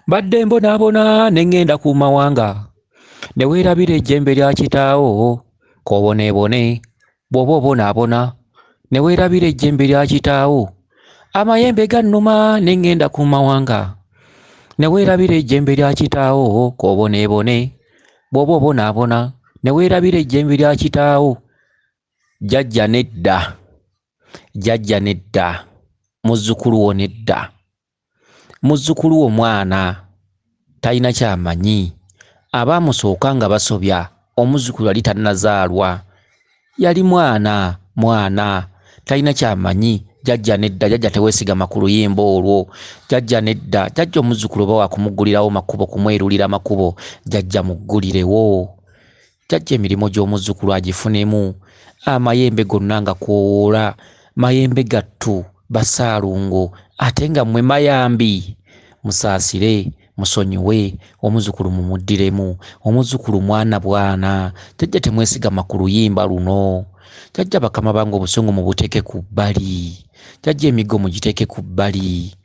Badde mbonaabona ne ŋŋenda ku mawanga ne weerabira ejjembe lya kitaawo k'oboneebone bw'oba obonaabona ne weerabira ejjembe lya kitaawo amayembe gannuma ne ŋŋenda ku mawanga ne weerabira ejjembe lya kitaawo k'oboneebone bw'oba obonaabona ne weerabira ejjembe lya kitaawo jjajja nedda muzzukulu wo nedda muzzukulu wo mwana talina kyamanyi abaamusooka nga basobya omuzzukulu yali tannazaalwa yali mwana talina kyamanyi jjajja nedda jjajja teweesigama ku luyimba olwo jjajja nedda jjajja omuzzukulu oba wakumuggulirawo makubo kumwerulira makubo jjajja muggulirewo jjajja emirimu gy'omuzzukulu agifunemu amayembe gonna nga kwowola mayembe gattu basaalungo ate nga mmwe mayambi musaasire musonyiwe omuzzukulu mumuddiremu omuzzukulu mwana bwana jjajja temwesigama ku luyimba luno jjajja bakama bange obusungu mubuteeke ku bbali jjajja emigo mugiteeke ku bbali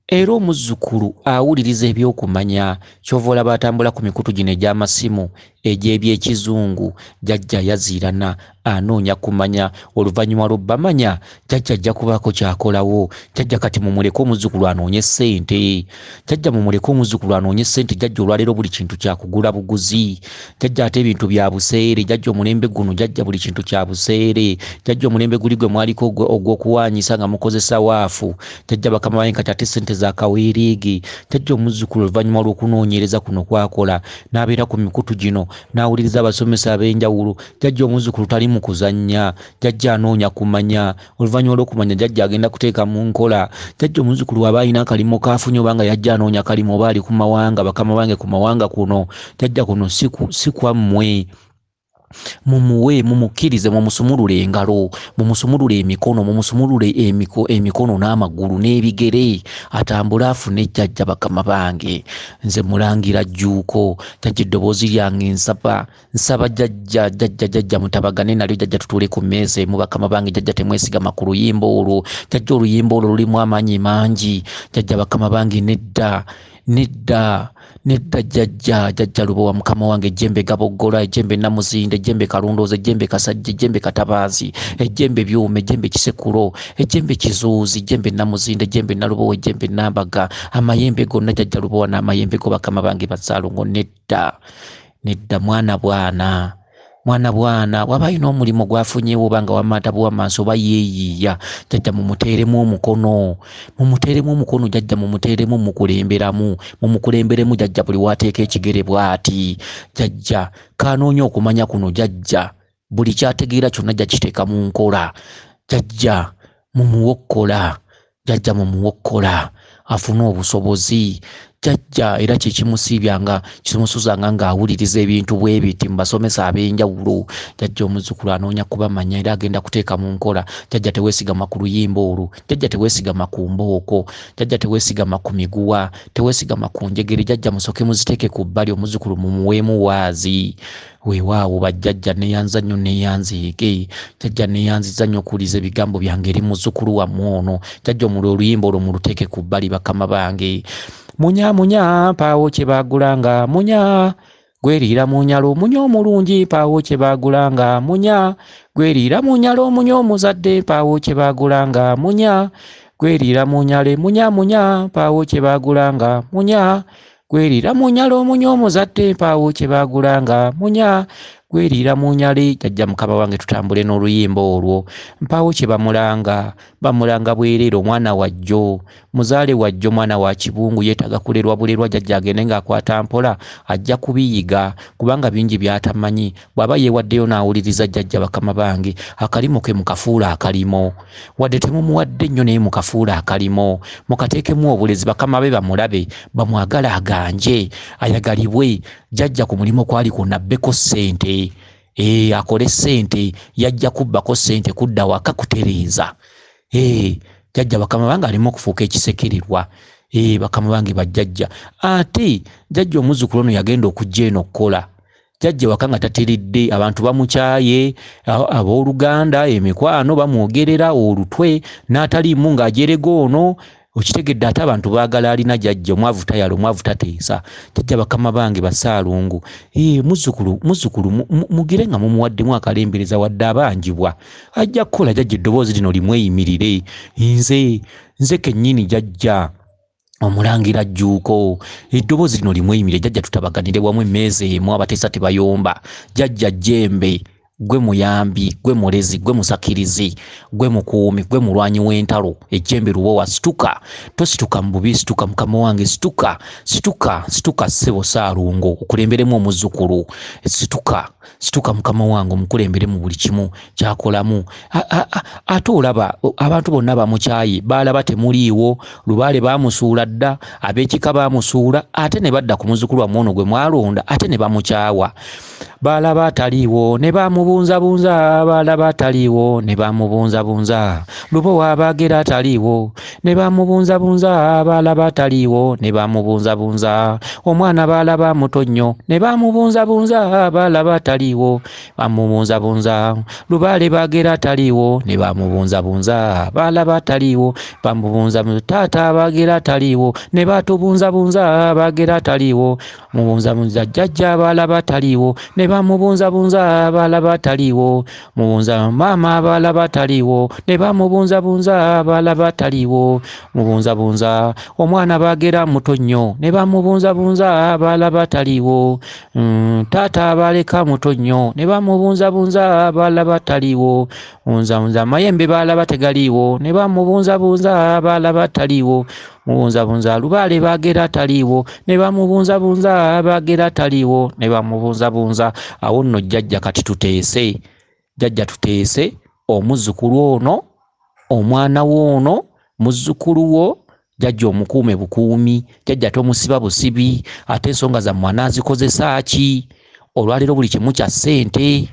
era omuzzukulu awuliriza ebyokumanya kyova olaba atambula ku mikutu gino egy'amasimu egy'ebyekizungu jjajja yaziirana anoonya kumanya oluvannyuma lw'obbamanya jjajja ajja kubaako kyakolawo jjajja kati mumuleke omuzzukulu anoonye ssente jjajja mumuleke omuzzukulu anoonye ssente jjajja olwaleero buli kintu kyakugula buguzi jjajja ate ebintu bya buseere jjajja omulembe guno jjajja buli kintu kya buseere jjajja omulembe guli gwe mwaliko ogw'okuwaanyisa nga mukozesa waafu jjajja bakama bange kati ate ssente zakaweereege jjajja omuzzukulu oluvannyuma lw'okunoonyereza kuno kwakola n'abeera ku mikutu gino n'awuliriza abasomesa ab'enjawulo jjajja omuzzukulu tali mu kuzannya jjajja anoonya kumanya oluvannyuma lw'okumanya jjajja agenda kuteeka mu nkola jjajja omuzzukulu aba alina akalimo kaafunye oba nga yajja anoonya kalimo oba ali ku mawanga bakama bange ku mawanga kuno jjajja kuno si kwammwe mumuwe mumukkirize mumusumulule engalo mumusumulule emikono mumusumulule emikono n'amagulu n'ebigere atambule afune jjajja bakama bange nze mulangira jjuuko jjajja eddoboozi lyange nsaba jjajja mutabagane nalyo jjajja tutuule ku mmeeza emu bakama bange jjajja temwesigama ku luyimba olwo jjajja oluyimba olwo lulimu amaanyi mangi jjajja bakama bange nedda jjajja lubowa mukama wange ejjembe gaboggola ejjembe namuzinde ejjembe kalondoozi ejjembe kasajja ejjembe katabaazi ejjembe byuma ejjembe kisekulo ejjembe kizuuzi ejjembe namuzinde ejjembe nalubowa ejjembe nambaga amayembe gonna jjajja lubowa n'amayembe go bakama bange bazaalungo nedda mwana bwana waba alina omulimu gwafunyewo oba nga wamata buwamaaso oba yeeyiiya jjajja mumuteeremu omukono jjajja mumuteeremu mumukulemberemu jjajja buli waateeka ekigere bw'ati jjajja kaanoonya okumanya kuno jjajja buli kyategeera kyonna jja kiteeka mu nkola jjajja mumuwokkola afune obusobozi jjajja era kikimusiibyanga kimusuzanga ng'awuliriza ebintu bwe biti mu basomesa ab'enjawulo jjajja omuzzukulu anoonya kubamanya era agenda kuteeka mu nkola jjajja teweesigama ku luyimba olwo jjajja teweesigama ku mbooko jjajja teweesigama ku miguwa teweesigama ku njegere jjajja musoke muziteeke ku bbali omuzzukulu mumuweemu waazi weewaawo bajjajja neeyanza nnyo neeyanziike jjajja neeyanziza nnyo okuwuliza ebigambo byange eri muzzukulu wammwe ono jjajja omuli oluyimba olwo muluteeke ku bbali bakama bange munya paawo kye baagulanga munya gweriira mu nyalo munya omulungi paawo kye baagulanga munya gweriira mu nyalo munya omuzadde paawo kye baagulanga munya gweriira mu nyale munya paawo kye baagulanga munya gweriira mu nyalo munya omuzadde paawo kye baagulanga munya gweriira mu nyale jjajja mukama wange tutambule n'oluyimba olwo mpaawo kye bamulanga bwereere omwana wajjo muzaale wajjo mwana wa kibungu yeetaga kulerwa bulerwa jjajja agende ng'akwata mpola ajja kubiyiga kubanga bingi by'atamanyi bw'aba yeewaddeyo n'awuliriza jjajja bakama bange akalimo ke mukafuula akalimo wadde temumuwadde nnyo naye mukafuula akalimo mukateekemu obulezi bakama be bamulabe bamwagala aganje ayagalibwe jjajja ku mulimu kwali kunabbeko ssente akole ssente yajja kubbako ssente kudda waka kutereeza jjajja bakama bange alimu okufuuka ekisekererwa bakama bange bajjajja ate jjajja omuzzukulu ono yagenda okujja eno okukola jjajja waka nga tateredde abantu bamukyaye abooluganda emikwano bamwogerera olutwe n'ataliimu ng'ajerega ono okitegedde ate abantu baagala alina jjajja omwavu tayala omwavu tateesa jjajja bakama bange basaalungu muzzukulu mugire nga mumuwaddemu akalembereza wadde abanjibwa ajja kukola jjajja eddoboozi lino limweyimirire nze kennyini jjajja omulangira jjuuko eddoboozi lino limweyimire jjajja tutabaganire wamu emmeeza emu abateesa tebayomba jjajja jjembe gwe muyambi gwe mulezi gwe musakirizi gwe mukuumi gwe mulwanyi w'entalo ejjembe lubowa situka tosituka mu bubi situka mukama wange situka ssebo Ssaalongo okulemberemu omuzzukulu situka mukama wange omukulembere mu buli kimu kyakolamu ate olaba abantu bonna bamukyaye baalaba temuliiwo lubaale baamusuula dda ab'ekika baamusuula ate ne badda ku muzzukulu wammwe ono gwe mwalonda ate ne bamukyawa balaba ataliiwo ne bamubunzabunza balaba ataliiwo ne bamubunzabunza lubowa abaagera ataliiwo ne bamubunzabunza balaba ataliiwo ne bamubunzabunza omwana balaba muto nnyo ne bamubunzabunza balaba ataliiwo bamubunzabunza lubaale baagera ataliiwo ne bamubunzabunza balaba ataliiwo bamubunzabunza taata baagera ataliiwo ne batubunzabunza baagera ataliiwo mubunzabunza jjajja balaba ataliiwo ne bamubunzabunza balaba ataliiwo mubunza maama balaba ataliiwo ne bamubunzabunza balaba ataliiwo mubunzabunza omwana baagera muto nnyo ne bamubunzabunza balaba ataliiwo taata baleka muto nnyo ne bamubunzabunza balaba ataliiwo mubunzabunza mayembe balaba tegaliiwo ne bamubunzabunza balaba ataliiwo mubunzabunza lubaale baagera ataliiwo ne bamubunzabunza baagera ataliiwo ne bamubunzabunza awo nno jjajja kati tuteese omuzzukulu ono omwana w'ono muzzukulu wo jjajja omukuume bukuumi jjajja tomusiba busibi ate ensonga zammwe anaazikozesa ki olwaleero buli kimu kya ssente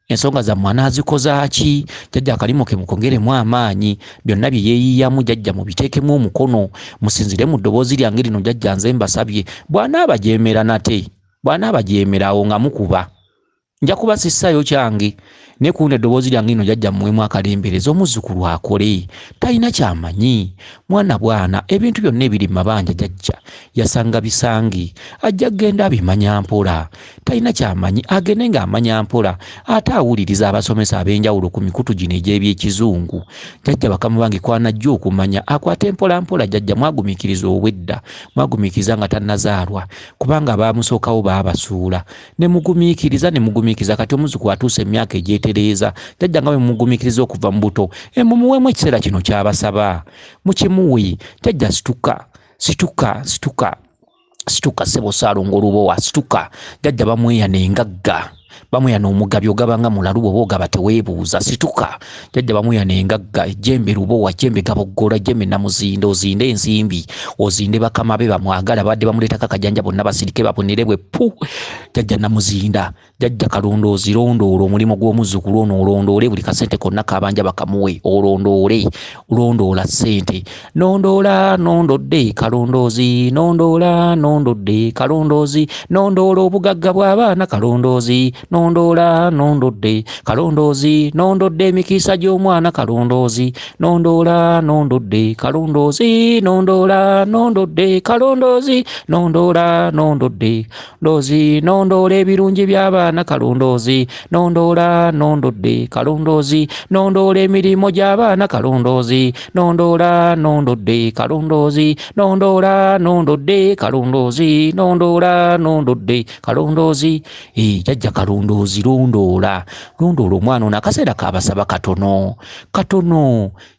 ensonga zammwe anaazikoza ki jjajja akalimu ke mukongeremu amaanyi byonna bye yeeyiyamu jjajja mubiteekemu omukono musinzire mu ddoboozi lyange lino jjajja nze mbasabye bw'anaabajeemera nate bw'anaabajeemerawo nga mukuba nja kuba sissaayo kyange ne kuwuuna eddoboozi lyange lino jjajja muwemu akalembereza omuzzukulu akole talina kyamanyi mwana bwana ebintu byonna ebiri mu mabanja jjajja yasanga bisangi ajja genda abimanya mpola talina kyamanyi agende ng'amanya mpola ate awuliriza abasomesa ab'enjawulo ku mikutu gino egy'ebyekizungu jjajja bakama bange kwanajja okumanya akwate mpola mpola jjajja mwagumiikiriza obwedda mwagumiikiriza nga tannazaalwa kubanga baamusookawo baabasuula ne mugumiikiriza kati omuzzukulu atuusa emyaka egyetereeza jjajja nga bwe mumugumiikiriza okuva mu buto mumuweemu ekiseera kino ky'abasaba mukimuwe jjajja situka ssebo Ssaalongo lubowa situka jjajja bamweyana engagga bamweyana omugabi ogabanga mulalu bwoba ogaba teweebuuza situka jjajja bamweyana engagga ejjembe lubowa jjembe gaboggola jjembe namuzinda ozinde ensimbi ozinde bakama be bamwagala badde bamuleetako akajanja bonna basirike babonere bwe pu jjajja namuzinda jjajja kalondoozi londoola omulimu gw'omuzzukulu ono olondoole buli kasente konna kabanja bakamuwe olondoola ssente nondodde kalondoozi nondodde kalondoozi nondoola obugagga bw'abaana kalondoozi nondodde kalondoozi nondodde emikisa gy'omwana kalondoozi nondodde kalondoozi nondodde kalondoozi nondodde nondoola ebirungi by'abaana kalondoozi nondodde kalondoozi nondoola emirimu gy'abaana kalondoozi nondodde kalondoozi nondodde kalondoozi jjajja kalondoozi londoola omwana ono akaseera kabasaba katono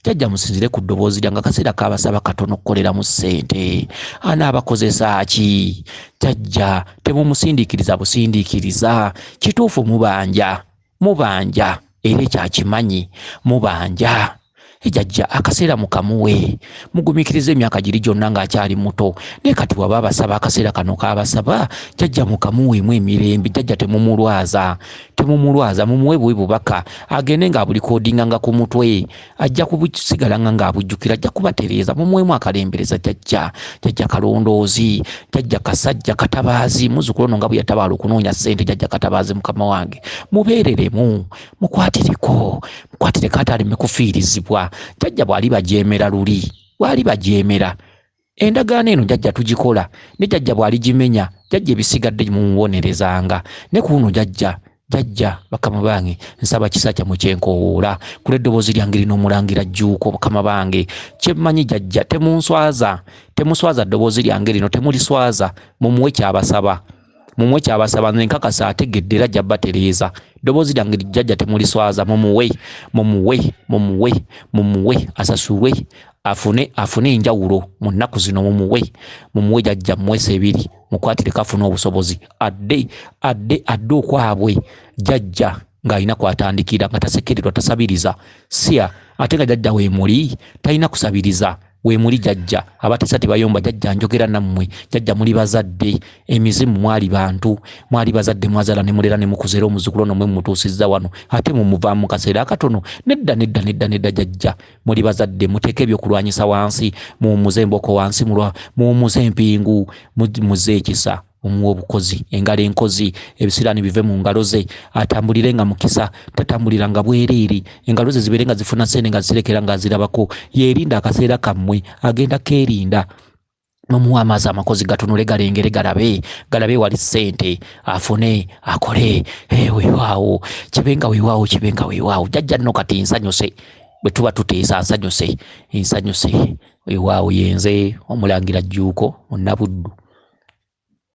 jjajja musinzire ku ddoboozi lyange akaseera kabasaba katono okukolera mu ssente anaabakozesa ki jjajja temumusindiikiriza busindiikiriza kituufu mubanja era ekyakimanyi mubanja jjajja akaseera mukamuwe mugumiikiriza emyaka giri gyonna ng'akyali muto naye kati waba abasaba akaseera kano kabasaba jjajja mukamuweemu emirembe jjajja temumulwaza mumuwe bwe bubaka agende ng'abulikoodinga nga ku mutwe ajja kubusigala ng'abujjukira ajja kubatereeza mumuweemu akalembereza jjajja kalondoozi jjajja kasajja katabaazi muzzukulu ono nga bwe yatabaala okunoonya ssente jjajja katabaazi mukama wange mubeereremu mukwatireko ataleme kufiirizibwa jjajja bw'ali bajeemera luli wali bajemera endagaano eno jajja tugikola ne jajja bwaligimenya jajja ebisigadde mumubonerezanga ne kuno jajja bakama bange nsaba kisa kyammwe kyenkowoola kula eddoboozi lyange lino omulangira Jjuuko bakama bange kyemmanyi jajja temuswaza ddoboozi lyange lino temuliswaza mumuwe kyabasaba nenkakasa ategedde era jjabba tereeza ddoboozi lyange jajja temuliswaza mumuwe asasulwe afune enjawulo mu nnaku zino mumuwe jajja mwesa ebiri mukwatire kafuna obusobozi adde okwabwe jajja ng'alina kwatandikira nga tasekererwa tasabiriza siya ate nga jajja weemuli talina kusabiriza weemuli jajja abatesa tebayomba jajja njogera nammwe jajja muli bazadde emizimu mwali bantu mwali bazadde mwazala ne mulera ne mukuzera omuzukulu nomwe mutuusizza wano ate mumuvaamu mu kaseera akatono nedda jajja muli bazadde muteeke ebyokulwanyisa wansi muwumuze emboko wansi muwumuze empingu muze ekisa omuwa obukozi engalo enkozi ebisiraani bive mu ngalo ze atambulire nga mukisa tatambulira nga bwereere engalo ze zibeere nga zifuna ssente nga ziserekera nga azirabako yeerinda akaseera kammwe agenda keerinda mumuwa amaazi amakozi gatunule galengere galabe wali ssente afune akole weewaawo kibenga weewaawo jajja nno kati nsanyuse bwe tuba tuteesa nsanyuse weewaawo yenze omulangira Jjuuko Munnabuddu.